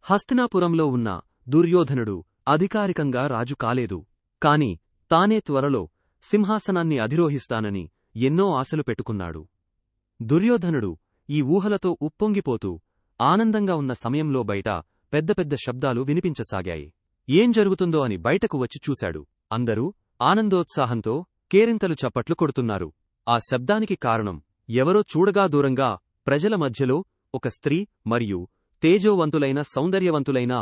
హస్తినాపురంలో ఉన్న దుర్యోధనుడు అధికారికంగా రాజు కాలేదు. కాని తానే త్వరలో సింహాసనాన్ని అధిరోహిస్తానని ఎన్నో ఆశలు పెట్టుకున్నాడు. దుర్యోధనుడు ఈ ఊహలతో ఉప్పొంగిపోతూ ఆనందంగా ఉన్న సమయంలో బయట పెద్ద పెద్ద శబ్దాలు వినిపించసాగాయి. ఏం జరుగుతుందో అని బయటకు వచ్చి చూశాడు. అందరూ ఆనందోత్సాహంతో కేరింతలు చప్పట్లు కొడుతున్నారు. ఆ శబ్దానికి కారణం ఎవరో చూడగా దూరంగా ప్రజల మధ్యలో ఒక స్త్రీ మరియు తేజోవంతులైన సౌందర్యవంతులైన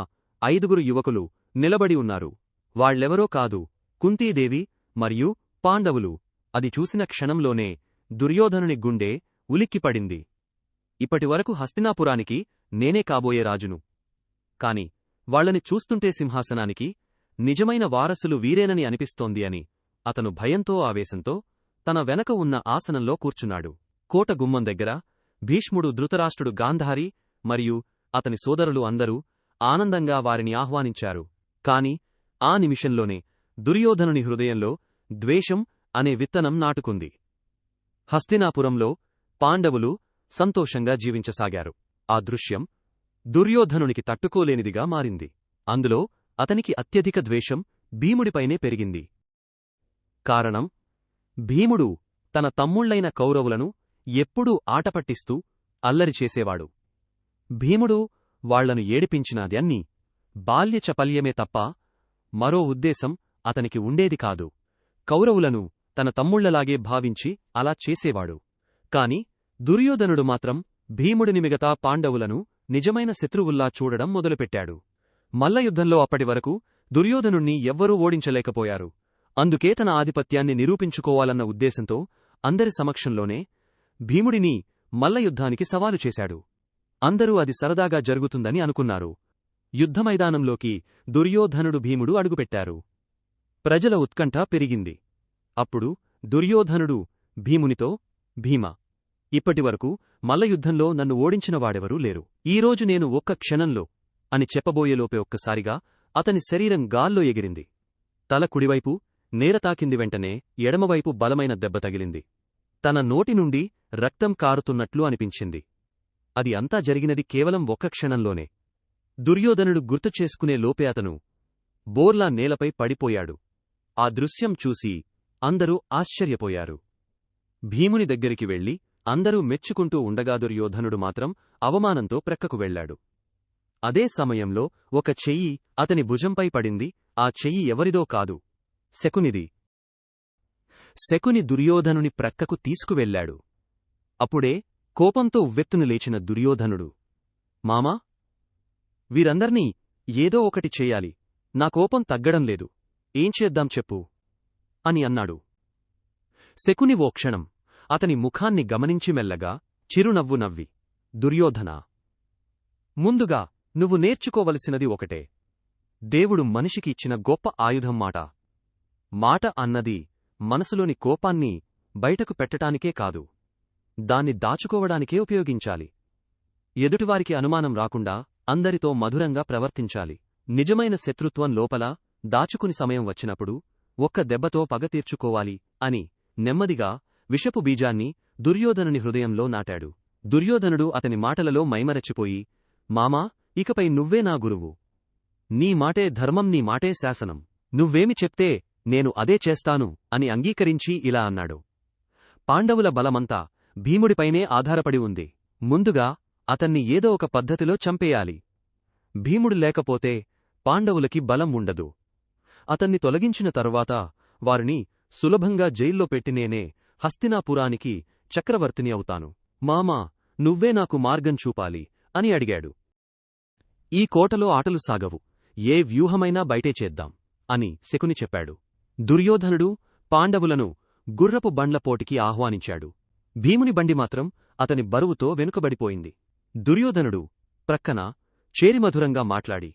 5 యువకులు నిలబడి ఉన్నారు. వాళ్ళెవరో కాదు, కుంతీదేవి మరియు పాండవులు. అది చూసిన క్షణంలోనే దుర్యోధనుని గుండె ఉలిక్కిపడింది. ఇప్పటివరకు హస్తినాపురానికి నేనే కాబోయే రాజును. కాని వాళ్లని చూస్తుంటే సింహాసనానికి నిజమైన వారసులు వీరేనని అనిపిస్తోంది అని అతను భయంతో ఆవేశంతో తన వెనక ఉన్న ఆసనంలో కూర్చున్నాడు. కోట గుమ్మం దగ్గర భీష్ముడు, ధృతరాష్ట్రుడు, గాంధారి మరియు అతని సోదరులు అందరూ ఆనందంగా వారిని ఆహ్వానించారు. కాని ఆ నిమిషంలోనే దుర్యోధనుని హృదయంలో ద్వేషం అనే విత్తనం నాటుకుంది. హస్తినాపురంలో పాండవులు సంతోషంగా జీవించసాగారు. ఆ దృశ్యం దుర్యోధనునికి తట్టుకోలేనిదిగా మారింది. అందులో అతనికి అత్యధిక ద్వేషం భీముడిపైనే పెరిగింది. కారణం, భీముడు తన తమ్ముళ్లైన కౌరవులను ఎప్పుడూ ఆటపట్టిస్తూ అల్లరి చేసేవాడు. భీముడు వాళ్లను ఏడిపించినది బాల్యచపల్యమే తప్ప మరో ఉద్దేశం అతనికి ఉండేది కాదు. కౌరవులను తన తమ్ముళ్లలాగే భావించి అలా చేసేవాడు. కాని దుర్యోధనుడు మాత్రం భీముడిని మిగతా పాండవులను నిజమైన శత్రువుల్లా చూడడం మొదలుపెట్టాడు. మల్లయుద్ధంలో అప్పటివరకు దుర్యోధనుణ్ణి ఎవ్వరూ ఓడించలేకపోయారు. అందుకే తన ఆధిపత్యాన్ని నిరూపించుకోవాలన్న ఉద్దేశంతో అందరి సమక్షంలోనే భీముడిని మల్లయుద్ధానికి సవాలు చేశాడు. అందరూ అది సరదాగా జరుగుతుందని అనుకున్నారు. యుద్ధమైదానంలోకి దుర్యోధనుడు, భీముడు అడుగుపెట్టారు. ప్రజల ఉత్కంఠ పెరిగింది. అప్పుడు దుర్యోధనుడు భీమునితో, భీమా, ఇప్పటివరకు మల్లయుద్ధంలో నన్ను ఓడించినవాడెవరూ లేరు. ఈరోజు నేను ఒక్క క్షణంలో అని చెప్పబోయేలోపే ఒక్కసారిగా అతని శరీరం గాల్లో ఎగిరింది. తల కుడివైపు నేరతాకింది. వెంటనే ఎడమవైపు బలమైన దెబ్బ తగిలింది. తన నోటి నుండి రక్తం కారుతున్నట్లు అనిపించింది. అది అంతా జరిగినది కేవలం ఒక్క క్షణంలోనే. దుర్యోధనుడు గుర్తుచేసుకునే లోపే అతను బోర్లా నేలపై పడిపోయాడు. ఆ దృశ్యం చూసి అందరూ ఆశ్చర్యపోయారు. భీముని దగ్గరికి వెళ్లి అందరూ మెచ్చుకుంటూ ఉండగా దుర్యోధనుడు మాత్రం అవమానంతో ప్రక్కకు వెళ్లాడు. అదే సమయంలో ఒక చెయ్యి అతని భుజంపై పడింది. ఆ చెయ్యి ఎవరిదో కాదు, శకునిది. శకుని దుర్యోధనుని ప్రక్కకు తీసుకువెళ్లాడు. అప్పుడే కోపంతో ఉవ్వెత్తున లేచిన దుర్యోధనుడు, మామా, వీరందర్నీ ఏదో ఒకటి చెయ్యాలి. నా కోపం తగ్గడం లేదు. ఏం చేద్దాం చెప్పు అని అన్నాడు. శకుని ఓ క్షణం అతని ముఖాన్ని గమనించి మెల్లగా చిరునవ్వు నవ్వి, దుర్యోధనా, ముందుగా నువ్వు నేర్చుకోవలసినది ఒకటే. దేవుడు మనిషికి ఇచ్చిన గొప్ప ఆయుధం మాట. మాట అన్నది మనసులోని కోపాన్ని బయటకు పెట్టటానికే కాదు, దాన్ని దాచుకోవడానికే ఉపయోగించాలి. ఎదుటివారికి అనుమానం రాకుండా అందరితో మధురంగా ప్రవర్తించాలి. నిజమైన శత్రుత్వం లోపల దాచుకుని సమయం వచ్చినప్పుడు ఒక్క దెబ్బతో పగ తీర్చుకోవాలి అని నెమ్మదిగా విషపు బీజాన్ని దుర్యోధనుని హృదయంలో నాటాడు. దుర్యోధనుడు అతని మాటలలో మైమరచిపోయి, మామా, ఇకపై నువ్వే నా గురువు. నీ మాటే ధర్మం, నీ మాటే శాసనం. నువ్వేమి చెప్తే నేను అదే చేస్తాను అని అంగీకరించి ఇలా అన్నాడు. పాండవుల బలమంతా భీముడిపైనే ఆధారపడి ఉంది. ముందుగా అతన్ని ఏదో ఒక పద్ధతిలో చంపేయాలి. భీముడు లేకపోతే పాండవులకి బలం ఉండదు. అతన్ని తొలగించిన తరువాత వారిని సులభంగా జైల్లో పెట్టి నేనే హస్తినాపురానికి చక్రవర్తిని అవుతాను. మామా, నువ్వే నాకు మార్గం చూపాలి అని అడిగాడు. ఈ కోటలో ఆటలు సాగవు. ఏ వ్యూహమైనా బయటే చేద్దాం అని శకుని చెప్పాడు. దుర్యోధనుడు పాండవులను గుర్రపు బండ్ల పోటీకి ఆహ్వానించాడు. భీముని బండి మాత్రం అతని బరువుతో వెనుకబడిపోయింది. దుర్యోధనుడు ప్రక్కన చేరిమధురంగా మాట్లాడి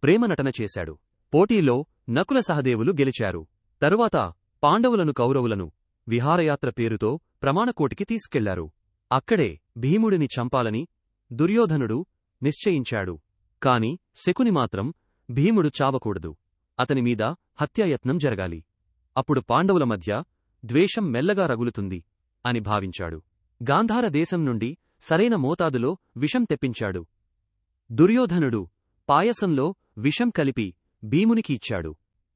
ప్రేమనటన చేశాడు. పోటీలో నకుల సహదేవులు గెలిచారు. తరువాత పాండవులను, కౌరవులను విహారయాత్ర పేరుతో ప్రమాణకోటికి తీసుకెళ్లారు. అక్కడే భీముడిని చంపాలని దుర్యోధనుడు నిశ్చయించాడు. కాని శకుని మాత్రం భీముడు చావకూడదు, అతనిమీద హత్యాయత్నం జరగాలి. అప్పుడు పాండవుల మధ్య ద్వేషం మెల్లగా రగులుతుంది అని భావించాడు. గాంధార దేశం నుండి సరైన మోతాదులో విషం తెప్పించాడు. దుర్యోధనుడు పాయసంలో విషం కలిపి భీమునికి ఇచ్చాడు.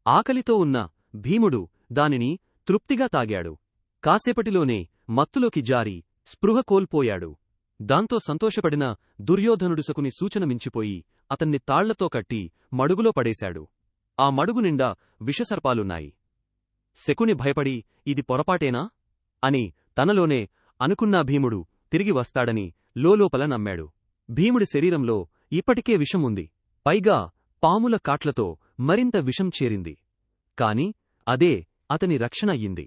ఆకలితో ఉన్న భీముడు దానిని తృప్తిగా తాగాడు. కాసేపటిలోనే మత్తులోకి జారి స్పృహ కోల్పోయాడు. దాంతో సంతోషపడిన దుర్యోధనుడు శకుని సూచన మించిపోయి అతన్ని తాళ్లతో కట్టి మడుగులో పడేశాడు. ఆ మడుగు నిండా విషసర్పాలున్నాయి. శకుని భయపడి ఇది పొరపాటేనా అని తనలోనే అనుకున్నా భీముడు తిరిగి వస్తాడని లోలోపల నమ్మాడు. భీముడి శరీరంలో ఇప్పటికే విషం ఉంది. పైగా పాముల కాట్లతో మరింత విషం చేరింది. కాని అదే అతని రక్షణ అయ్యింది.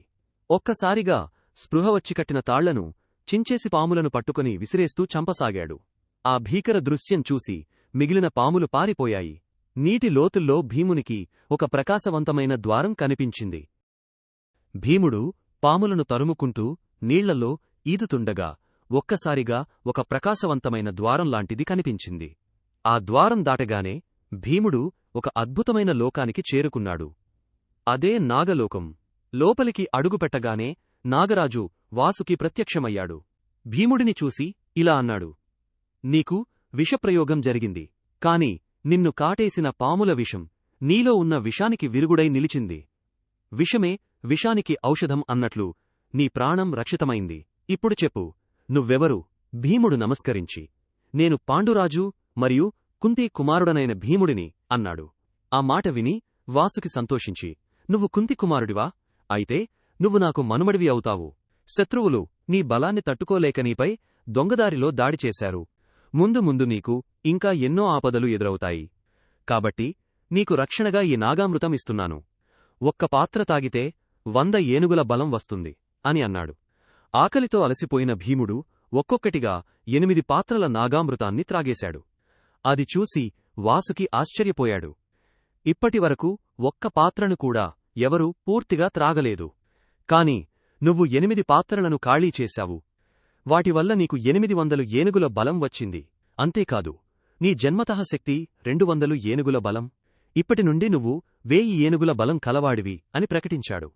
ఒక్కసారిగా స్పృహ వచ్చి కట్టిన తాళ్లను చించేసి పాములను పట్టుకుని విసిరేస్తూ చంపసాగాడు. ఆ భీకర దృశ్యం చూసి మిగిలిన పాములు పారిపోయాయి. నీటి లోతుల్లో భీమునికి ఒక ప్రకాశవంతమైన ద్వారం కనిపించింది. భీముడు పాములను తరుముకుంటూ నీళ్లలో ఈదుతుండగా ఒక్కసారిగా ఒక ప్రకాశవంతమైన ద్వారంలాంటిది కనిపించింది. ఆ ద్వారం దాటగానే భీముడు ఒక అద్భుతమైన లోకానికి చేరుకున్నాడు. అదే నాగలోకం. లోపలికి అడుగుపెట్టగానే నాగరాజు వాసుకి ప్రత్యక్షమయ్యాడు. భీముడిని చూసి ఇలా అన్నాడు: నీకు విషప్రయోగం జరిగింది. కాని నిన్ను కాటేసిన పాముల విషం నీలో ఉన్న విషానికి విరుగుడై నిలిచింది. విషమే విషానికి ఔషధం అన్నట్లు నీ ప్రాణం రక్షితమైంది. ఇప్పుడు చెప్పు, నువ్వెవరు? భీముడు నమస్కరించి, నేను పాండురాజు మరియు కుంతి కుమారుడనైన భీముడిని అన్నాడు. ఆ మాట విని వాసుకి సంతోషించి, నువ్వు కుంతి కుమారుడివా? అయితే నువ్వు నాకు మనుమడివి అవుతావు. శత్రువులు నీ బలాన్ని తట్టుకోలేక నీపై దొంగదారిలో దాడి చేశారు. ముందు ముందు నీకు ఇంకా ఎన్నో ఆపదలు ఎదురవుతాయి. కాబట్టి నీకు రక్షణగా ఈ నాగామృతం ఇస్తున్నాను. ఒక్క పాత్ర తాగితే 100 ఏనుగుల బలం వస్తుంది అని అన్నాడు. ఆకలితో అలసిపోయిన భీముడు ఒక్కొక్కటిగా 8 పాత్రల నాగామృతాన్ని త్రాగేశాడు. అది చూసి వాసుకి ఆశ్చర్యపోయాడు. ఇప్పటివరకు ఒక్క పాత్రను కూడా ఎవరూ పూర్తిగా త్రాగలేదు. కాని నువ్వు 8 పాత్రలను ఖాళీ చేశావు. వాటివల్ల నీకు 800 ఏనుగుల బలం వచ్చింది. అంతేకాదు, నీ జన్మతః శక్తి 200 ఏనుగుల బలం. ఇప్పటినుండి నువ్వు 1000 ఏనుగుల బలం కలవాడివి అని ప్రకటించాడు.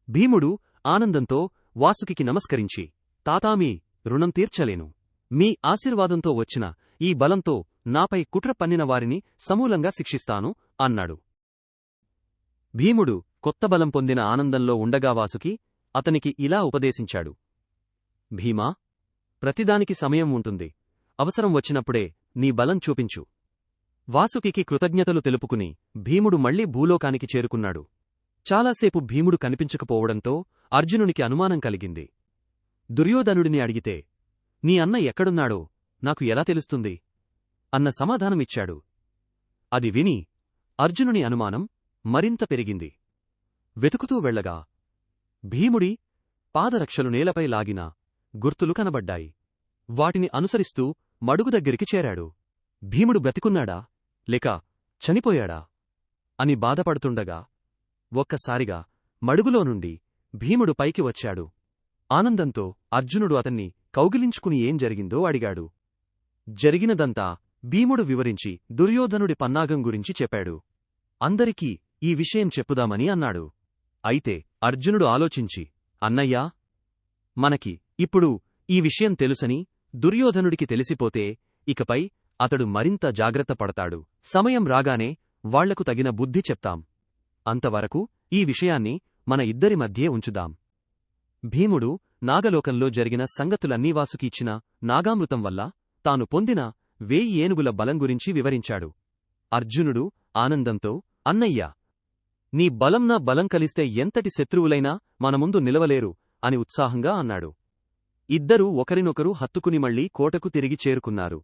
భీముడు ఆనందంతో వాసుకి నమస్కరించి, తాతామీ రుణం తీర్చలేను. మీ ఆశీర్వాదంతో వచ్చిన ఈ బలంతో నాపై కుట్ర పన్నిన వారిని సమూలంగా శిక్షిస్తాను అన్నాడు. భీముడు కొత్త బలం పొందిన ఆనందంలో ఉండగా వాసుకి అతనికి ఇలా ఉపదేశించాడు: భీమా, ప్రతిదానికి సమయం ఉంటుంది. అవసరం వచ్చినప్పుడే నీ బలం చూపించు. వాసుకి కృతజ్ఞతలు తెలుపుకుని భీముడు మళ్లీ భూలోకానికి చేరుకున్నాడు. చాలాసేపు భీముడు కనిపించకపోవడంతో అర్జునునికి అనుమానం కలిగింది. దుర్యోధనుడిని అడిగితే, నీ అన్న ఎక్కడున్నాడో నాకు ఎలా తెలుస్తుంది అన్న సమాధానమిచ్చాడు. అది విని అర్జునుని అనుమానం మరింత పెరిగింది. వెతుకుతూ వెళ్లగా భీముడి పాదరక్షలు నేలపై లాగిన గుర్తులు కనబడ్డాయి. వాటిని అనుసరిస్తూ మడుగు దగ్గరికి చేరాడు. భీముడు బ్రతికున్నాడా లేక చనిపోయాడా అని బాధపడుతుండగా ఒక్కసారిగా మడుగులో నుండి భీముడు పైకి వచ్చాడు. ఆనందంతో అర్జునుడు అతన్ని కౌగిలించుకుని ఏం జరిగిందో అడిగాడు. జరిగినదంతా భీముడు వివరించి దుర్యోధనుడి పన్నాగం గురించి చెప్పాడు. అందరికీ ఈ విషయం చెప్పుదామని అన్నాడు. అయితే అర్జునుడు ఆలోచించి, అన్నయ్యా, మనకి ఇప్పుడు ఈ విషయం తెలుసని దుర్యోధనుడికి తెలిసిపోతే ఇకపై అతడు మరింత జాగ్రత్త పడతాడు. సమయం రాగానే వాళ్లకు తగిన బుద్ధి చెప్తాం. అంతవరకు ఈ విషయాన్ని మన ఇద్దరి మధ్యే ఉంచుదాం. భీముడు నాగలోకంలో జరిగిన సంగతులన్నీ వాసుకి ఇచ్చిన నాగామృతం వల్ల తాను పొందిన 1000 ఏనుగుల బలం గురించి వివరించాడు. అర్జునుడు ఆనందంతో, అన్నయ్యా, నీ బలం నా బలం కలిస్తే ఎంతటి శత్రువులైనా మన ముందు నిలవలేరు అని ఉత్సాహంగా అన్నాడు. ఇద్దరూ ఒకరినొకరు హత్తుకుని మళ్లీ కోటకు తిరిగి చేరుకున్నారు.